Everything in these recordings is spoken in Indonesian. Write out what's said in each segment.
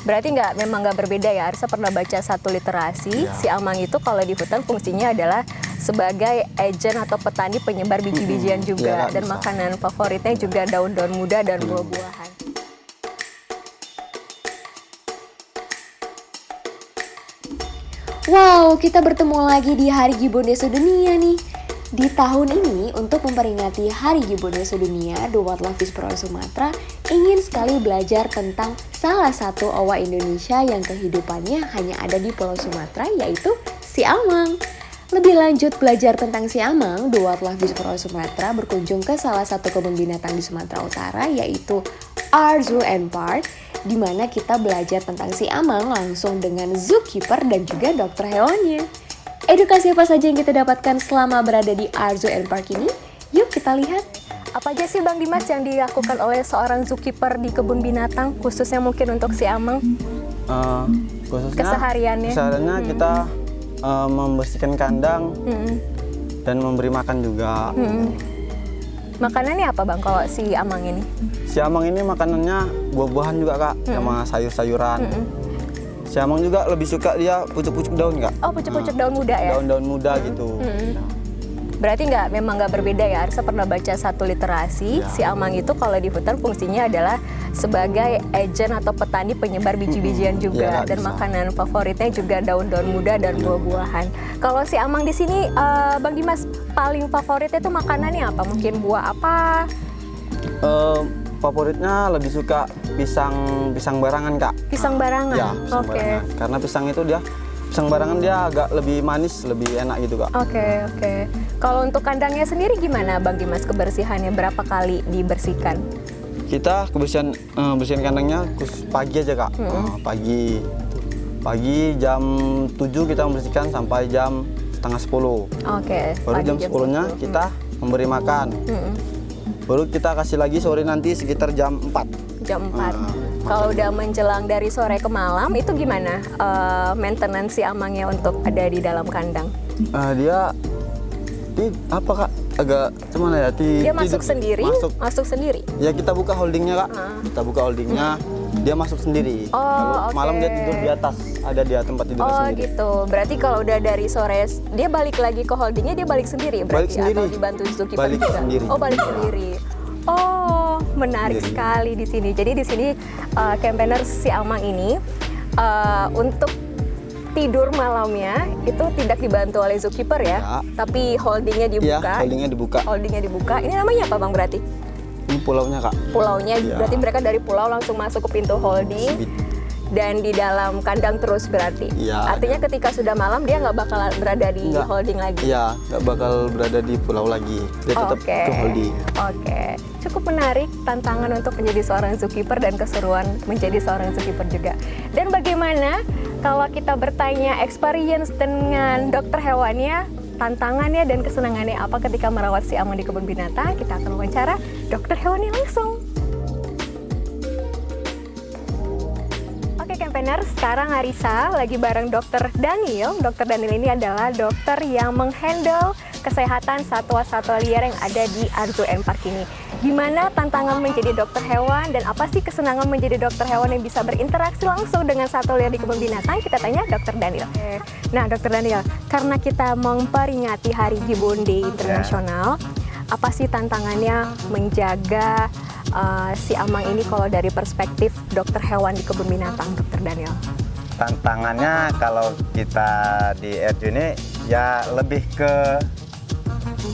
Berarti memang nggak berbeda ya. Arsa pernah baca satu literasi, si amang itu kalau di hutan fungsinya adalah sebagai agen atau petani penyebar biji-bijian juga. Iya, Dan bisa. makanan favoritnya juga daun-daun muda dan buah-buahan. Wow, kita bertemu lagi di Hari Gibonde Sedunia nih. Di tahun ini, untuk memperingati Hari Gibonde Sedunia, The Wildlife Whisperer Sumatera ingin sekali belajar tentang salah satu owa Indonesia yang kehidupannya hanya ada di Pulau Sumatera, yaitu si amang. Lebih lanjut belajar tentang si amang, The Wildlife Whisperer Sumatera berkunjung ke salah satu kebun binatang di Sumatera Utara, yaitu Our Zoo and Park, di mana kita belajar tentang si amang langsung dengan zookeeper dan juga dokter hewannya. Edukasi apa saja yang kita dapatkan selama berada di Our Zoo and Park ini? Yuk kita lihat. Apa aja sih Bang Dimas yang dilakukan oleh seorang zookeeper di kebun binatang, khususnya mungkin untuk si amang? Khususnya Kesehariannya kita membersihkan kandang dan memberi makan juga. Makanannya apa Bang kalau si amang ini? Si amang ini makanannya buah-buahan juga Kak, sama sayur-sayuran. Si amang juga lebih suka dia pucuk-pucuk daun Kak. Oh, pucuk-pucuk daun muda ya? Daun-daun muda gitu. Berarti memang nggak berbeda ya. Arsa pernah baca satu literasi, si amang itu kalau di hutan fungsinya adalah sebagai agen atau petani penyebar biji-bijian juga. Iya, Dan bisa. makanan favoritnya juga daun-daun muda dan buah-buahan. Kalau si amang di sini, Bang Dimas paling favoritnya itu makanannya apa? Mungkin buah apa? Favoritnya lebih suka pisang barangan Kak. Pisang barangan? Ya, pisang Oke. barangan. Karena pisang barangan dia agak lebih manis, lebih enak gitu Kak. Oke. Kalau untuk kandangnya sendiri gimana Bang Dimas kebersihannya? Berapa kali dibersihkan? Kita bersihin kandangnya pagi aja Kak. Pagi jam 7 kita membersihkan sampai jam setengah 10. Oke. Baru pagi jam 10-nya 10. kita memberi makan. Baru kita kasih lagi sore nanti sekitar jam 4. Jam 4. Kalau udah menjelang dari sore ke malam, itu gimana maintenance si amangnya untuk ada di dalam kandang? Dia apa Kak? Agak cuman ya Dia masuk sendiri? Masuk sendiri? Ya kita buka holdingnya Kak. Kita buka holdingnya, dia masuk sendiri. Kalau malam dia tidur di atas, ada dia tempat tidur Oh sendiri. gitu. Berarti kalau udah dari sore dia balik lagi ke holdingnya, dia balik sendiri berarti? Balik sendiri. Atau dibantu zookeeper Balik juga? sendiri. Oh, balik sendiri. Oh, menarik Sendiri. sekali di sini. Jadi di sini campaigner si amang ini untuk tidur malamnya itu tidak dibantu oleh zookeeper ya, tapi holdingnya dibuka. Iya, holdingnya dibuka. Holdingnya dibuka. Ini namanya apa Bang berarti? Ini pulaunya Kak. Pulaunya, Iya. berarti mereka dari pulau langsung masuk ke pintu holding dan di dalam kandang terus berarti. Iya. Artinya ketika sudah malam dia nggak bakal berada di Nggak. holding lagi. Iya, nggak bakal berada di pulau lagi. Dia tetap Oke. ke holding. Oke, cukup menarik tantangan untuk menjadi seorang zookeeper dan keseruan menjadi seorang zookeeper juga. Dan bagaimana kalau kita bertanya experience dengan dokter hewannya, tantangannya dan kesenangannya apa ketika merawat si amang di kebun binatang? Kita akan wawancara dokter hewannya langsung. Oke campaigner, sekarang Arisa lagi bareng dokter Daniel. Dokter Daniel ini adalah dokter yang menghandle kesehatan satwa-satwa liar yang ada di Our Zoo and Park ini. Gimana tantangan menjadi dokter hewan dan apa sih kesenangan menjadi dokter hewan yang bisa berinteraksi langsung dengan satwa liar di kebun binatang? Kita tanya dokter Daniel. Nah dokter Daniel, karena kita memperingati Hari Gibonde Internasional, apa sih tantangannya menjaga si amang ini kalau dari perspektif dokter hewan di kebun binatang, dokter Daniel? Tantangannya kalau kita di RJ ini ya lebih ke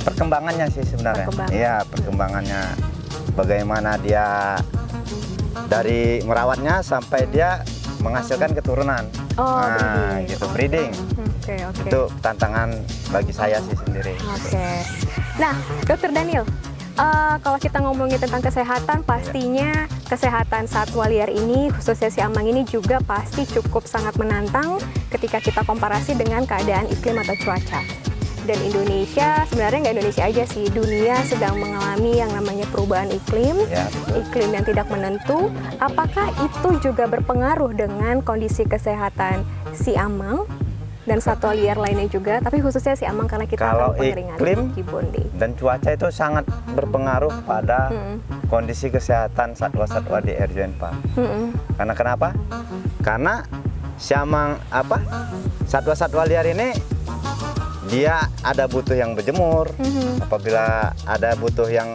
perkembangannya sih sebenarnya. Iya, perkembangannya. Bagaimana dia dari merawatnya sampai dia menghasilkan keturunan. Oh, nah, breeding. gitu, breeding. Oke. Itu tantangan bagi saya sih sendiri. Oke. Nah, dokter Daniel, kalau kita ngomongin tentang kesehatan, pastinya kesehatan satwa liar ini, khususnya si amang ini juga pasti cukup sangat menantang ketika kita komparasi dengan keadaan iklim atau cuaca. Dan Indonesia, sebenarnya nggak Indonesia aja sih, dunia sedang mengalami yang namanya perubahan iklim, Ya, betul. iklim yang tidak menentu. Apakah itu juga berpengaruh dengan kondisi kesehatan si amang? dan satwa liar lainnya juga, tapi khususnya si amang karena kita Kalau tahu pengeringan iklim Kibonde. dan cuaca itu sangat berpengaruh pada kondisi kesehatan satwa-satwa di RJN Park. Karena kenapa? Karena siamang satwa-satwa liar ini dia ada butuh yang berjemur. Apabila ada butuh yang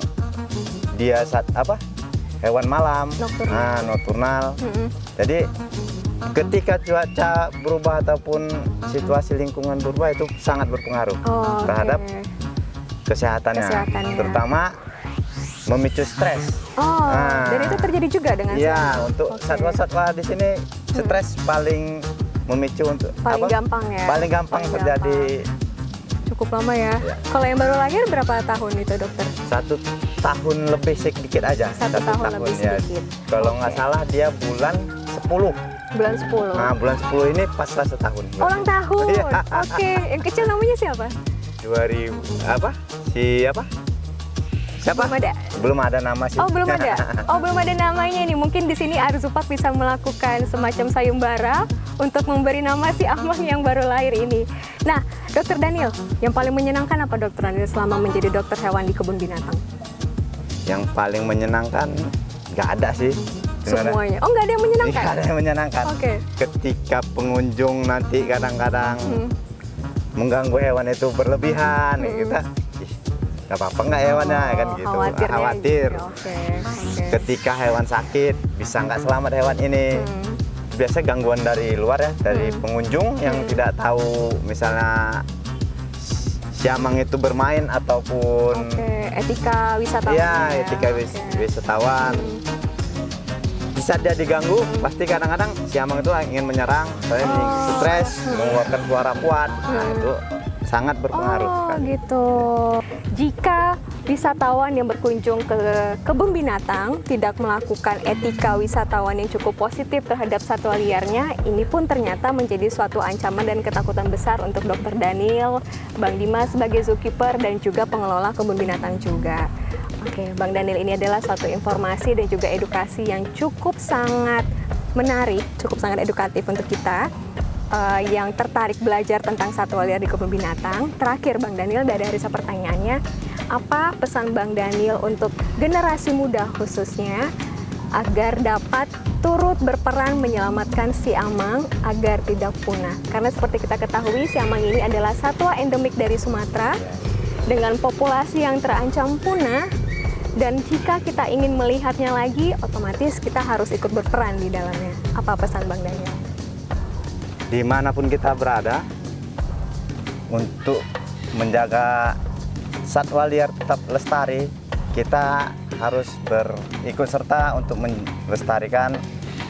dia hewan malam, nokturnal. Jadi ketika cuaca berubah ataupun situasi lingkungan berubah itu sangat berpengaruh terhadap kesehatannya, terutama memicu stres. Dan itu terjadi juga dengan ya untuk satwa-satwa di sini stres paling memicu untuk paling gampang ya. Paling gampang terjadi. Cukup lama ya. Kalau yang baru lahir berapa tahun itu dokter? 1 tahun lebih sedikit aja. 1 tahun lebih sedikit. Kalau nggak salah dia bulan 10. Bulan 10. Nah, bulan 10 ini pas lah setahun. Ulang tahun. Iya. Oke, yang kecil namanya siapa? 2000 Siapa? Belum ada. Belum ada nama sih. Oh, belum ada. Oh, belum ada namanya nih. Mungkin di sini Arzupak bisa melakukan semacam sayembara untuk memberi nama si amang yang baru lahir ini. Nah, Dokter Daniel, yang paling menyenangkan apa Dokter Daniel selama menjadi dokter hewan di kebun binatang? Yang paling menyenangkan nggak ada sih. Semuanya. Oh, nggak ada yang menyenangkan? Nggak ada yang menyenangkan. Oke. Ketika pengunjung nanti kadang-kadang mengganggu hewan itu berlebihan, kita nggak apa-apa nggak hewannya kan gitu. Khawatir. Gitu. Oke. Ketika hewan sakit bisa nggak selamat hewan ini. Biasanya gangguan dari luar ya, dari pengunjung yang tidak tahu misalnya siamang itu bermain ataupun etika wisatawan. Iya, etika wisatawan. Bisa dia diganggu, pasti kadang-kadang siamang itu ingin menyerang, stres, mengeluarkan suara kuat. Nah, itu sangat berpengaruh sekali. Gitu. Jika wisatawan yang berkunjung ke kebun binatang tidak melakukan etika wisatawan yang cukup positif terhadap satwa liarnya, ini pun ternyata menjadi suatu ancaman dan ketakutan besar untuk Dokter Daniel, Bang Dimas sebagai zookeeper dan juga pengelola kebun binatang juga. Oke, Bang Daniel, ini adalah suatu informasi dan juga edukasi yang cukup sangat menarik, cukup sangat edukatif untuk kita yang tertarik belajar tentang satwa liar di kebun binatang. Terakhir, Bang Daniel, dari Arisa pertanyaannya, apa pesan Bang Daniel untuk generasi muda khususnya agar dapat turut berperan menyelamatkan si amang agar tidak punah? Karena seperti kita ketahui, si amang ini adalah satwa endemik dari Sumatera dengan populasi yang terancam punah. Dan jika kita ingin melihatnya lagi, otomatis kita harus ikut berperan di dalamnya. Apa pesan Bang Daniel? Dimanapun kita berada, untuk menjaga satwa liar tetap lestari, kita harus berikut serta untuk melestarikan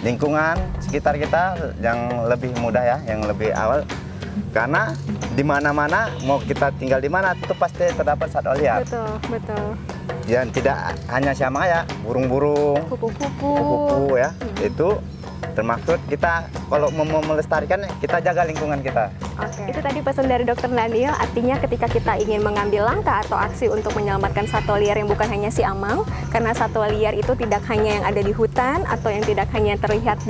lingkungan sekitar kita yang lebih mudah ya, yang lebih awal. Karena di mana-mana, mau kita tinggal di mana, itu pasti terdapat satwa liar. Betul. Dan tidak hanya siamang ya, burung-burung, kupu-kupu ya, itu termaksud kita kalau mau melestarikan, kita jaga lingkungan kita. Itu tadi pesan dari Dokter Daniel, artinya ketika kita ingin mengambil langkah atau aksi untuk menyelamatkan satwa liar yang bukan hanya si amang, karena satwa liar itu tidak hanya yang ada di hutan atau yang tidak hanya terlihat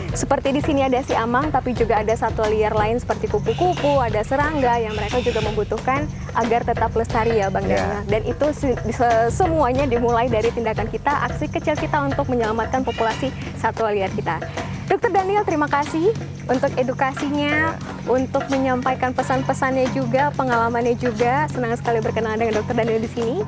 seperti di sini ada si amang, tapi juga ada satwa liar lain seperti kupu-kupu, ada serangga yang mereka juga membutuhkan agar tetap lestari ya Bang Daniel. Dan itu semuanya dimulai dari tindakan kita, aksi kecil kita untuk menyelamatkan populasi satwa liar kita. Dokter Daniel, terima kasih untuk edukasinya, untuk menyampaikan pesan-pesannya juga, pengalamannya juga. Senang sekali berkenalan dengan Dokter Daniel di sini.